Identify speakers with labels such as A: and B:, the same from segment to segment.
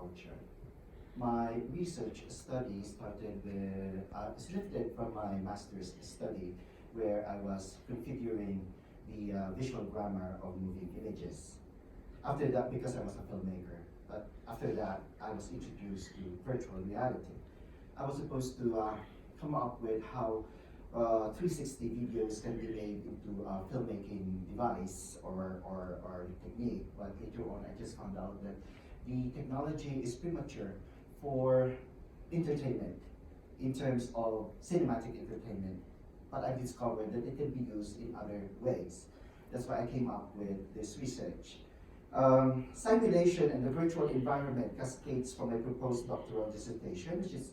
A: culture. My research study started with, it's rifted from my master's study where I was configuring the visual grammar of moving images. After that, because I was a filmmaker, but after that, I was introduced to virtual reality. I was supposed to come up with how 360 videos can be made into a filmmaking device or technique, but later on I just found out that the technology is premature for entertainment in terms of cinematic entertainment, but I discovered that it can be used in other ways. That's why I came up with this research. Simulation and the virtual environment cascades from a proposed doctoral dissertation, which is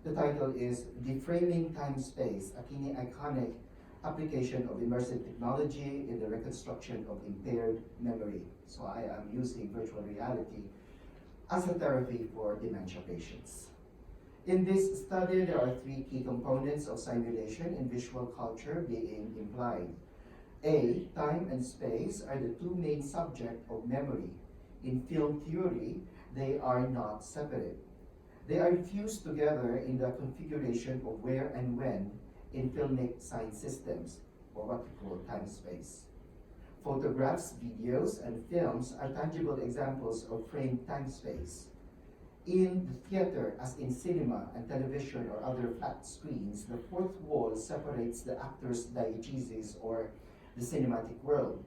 A: the title is Deframing Time-Space, a key iconic application of immersive technology in the reconstruction of impaired memory. So I am using virtual reality as a therapy for dementia patients. In this study, there are three key components of simulation in visual culture being implied. A, time and space are the two main subjects of memory. In film theory, they are not separate. They are fused together in the configuration of where and when in filmic science systems, or what we call time-space. Photographs, videos, and films are tangible examples of framed time-space. In the theater, as in cinema and television or other flat screens, the fourth wall separates the actor's diegesis or the cinematic world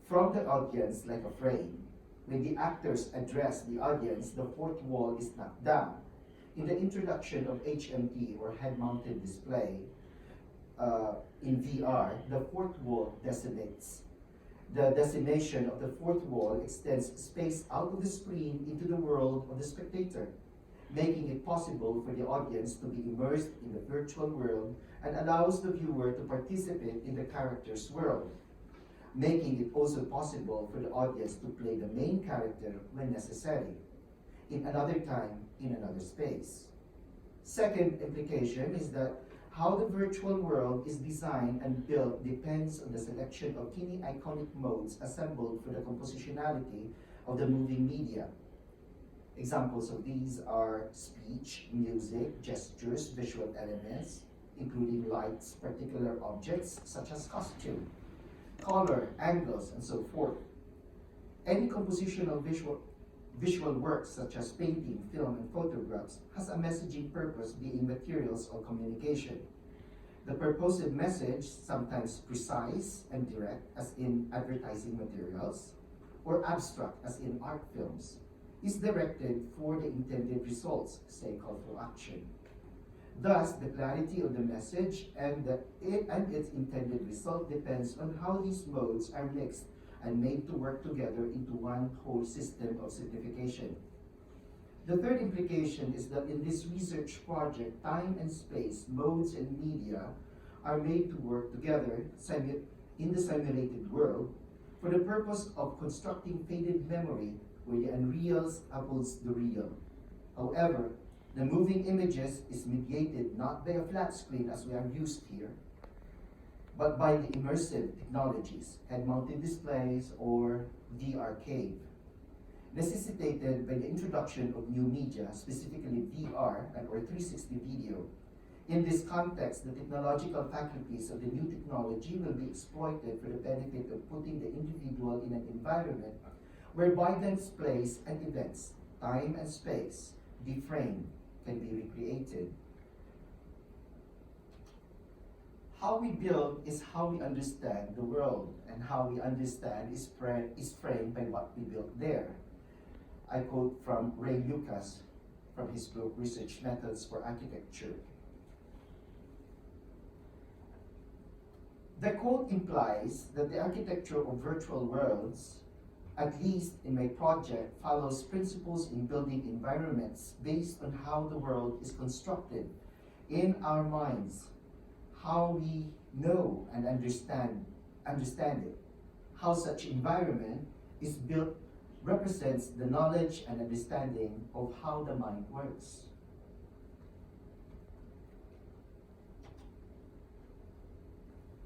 A: from the audience like a frame. When the actors address the audience, the fourth wall is knocked down. In the introduction of HMD or head-mounted display in VR, the fourth wall decimates. The decimation of the fourth wall extends space out of the screen into the world of the spectator, making it possible for the audience to be immersed in the virtual world and allows the viewer to participate in the character's world, making it also possible for the audience to play the main character when necessary, in another time, in another space. Second implication is that how the virtual world is designed and built depends on the selection of key iconic modes assembled for the compositionality of the moving media. Examples of these are speech, music, gestures, visual elements, including lights, particular objects such as costume, color, angles, and so forth. Any composition of visual works such as painting, film, and photographs has a messaging purpose being materials of communication. The purposive message, sometimes precise and direct as in advertising materials, or abstract as in art films, is directed for the intended results, say call to action. Thus, the clarity of the message and its intended result depends on how these modes are mixed and made to work together into one whole system of signification. The third implication is that in this research project, time and space, modes and media are made to work together in the simulated world for the purpose of constructing faded memory where the unreal upholds the real. However, the moving images is mediated not by a flat screen as we are used here, but by the immersive technologies, head-mounted displays or VR cave, necessitated by the introduction of new media, specifically VR or 360 video. In this context, the technological faculties of the new technology will be exploited for the benefit of putting the individual in an environment whereby the displays and events, time and space, deframed, can be recreated. How we build is how we understand the world, and how we understand is framed by what we built there. I quote from Ray Lucas from his book, Research Methods for Architecture. The quote implies that the architecture of virtual worlds, at least in my project, follows principles in building environments based on how the world is constructed in our minds, how we know and understand it. How such environment is built represents the knowledge and understanding of how the mind works.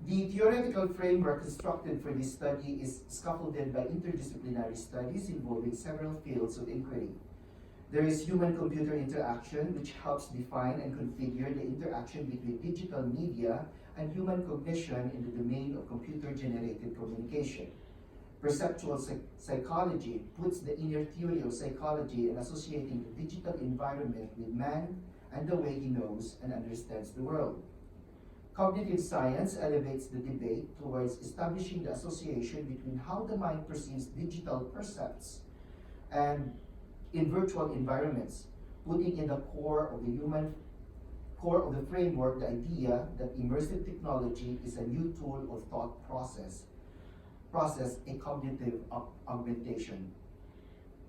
A: The theoretical framework constructed for this study is scaffolded by interdisciplinary studies involving several fields of inquiry. There is human-computer interaction, which helps define and configure the interaction between digital media and human cognition in the domain of computer-generated communication. Perceptual psychology puts the inner theory of psychology in associating the digital environment with man and the way he knows and understands the world. Cognitive science elevates the debate towards establishing the association between how the mind perceives digital percepts and in virtual environments, putting in the core of the framework the idea that immersive technology is a new tool of thought process, a cognitive augmentation.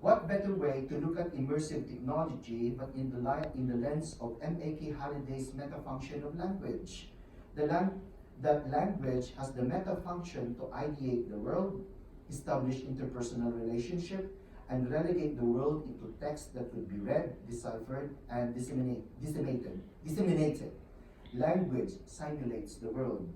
A: What better way to look at immersive technology but in the lens of M.A.K. Halliday's metafunction of language? That language has the metafunction to ideate the world, establish interpersonal relationship, and relegate the world into text that could be read, deciphered, and disseminated. Language simulates the world.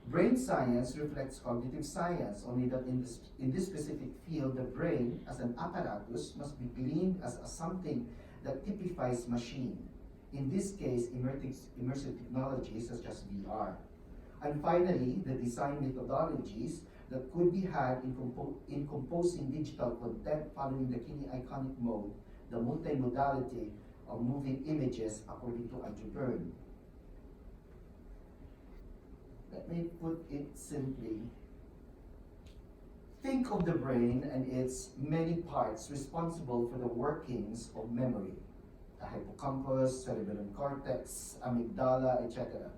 A: Brain science reflects cognitive science, only that in this specific field, the brain as an apparatus must be gleaned as something that typifies machine. In this case, immersive technologies such as VR. And finally, the design methodologies that could be had in composing digital content following the kine-iconic mode, the multimodality of moving images according to Andrew Byrne. Let me put it simply. Think of the brain and its many parts responsible for the workings of memory. The hippocampus, cerebellum cortex, amygdala, etc.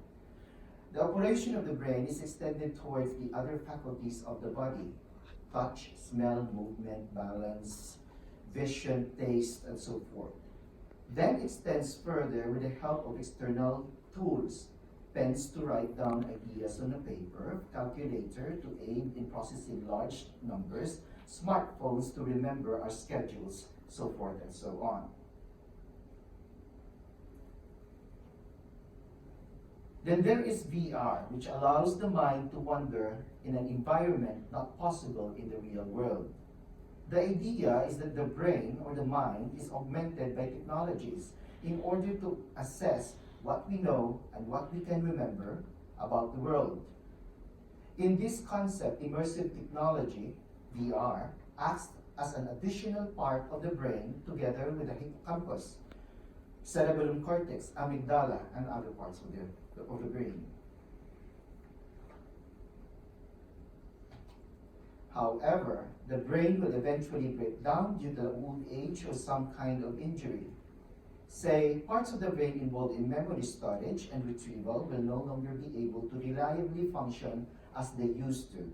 A: The operation of the brain is extended towards the other faculties of the body: touch, smell, movement, balance, vision, taste, and so forth. Then extends further with the help of external tools: pens to write down ideas on a paper, calculator to aid in processing large numbers, smartphones to remember our schedules, so forth and so on. Then there is VR, which allows the mind to wander in an environment not possible in the real world. The idea is that the brain or the mind is augmented by technologies in order to assess what we know and what we can remember about the world. In this concept, immersive technology, VR, acts as an additional part of the brain together with the hippocampus, cerebellum cortex, amygdala, and other parts of the brain. However, the brain will eventually break down due to old age or some kind of injury. Say, parts of the brain involved in memory storage and retrieval will no longer be able to reliably function as they used to.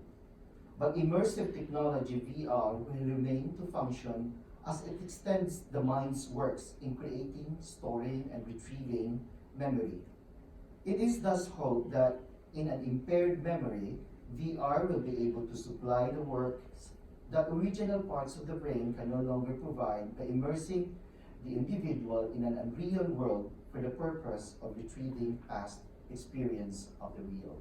A: But immersive technology, VR, will remain to function as it extends the mind's works in creating, storing, and retrieving memory. It is thus hoped that in an impaired memory, VR will be able to supply the works that original parts of the brain can no longer provide by immersing the individual in an unreal world for the purpose of retrieving past experience of the real.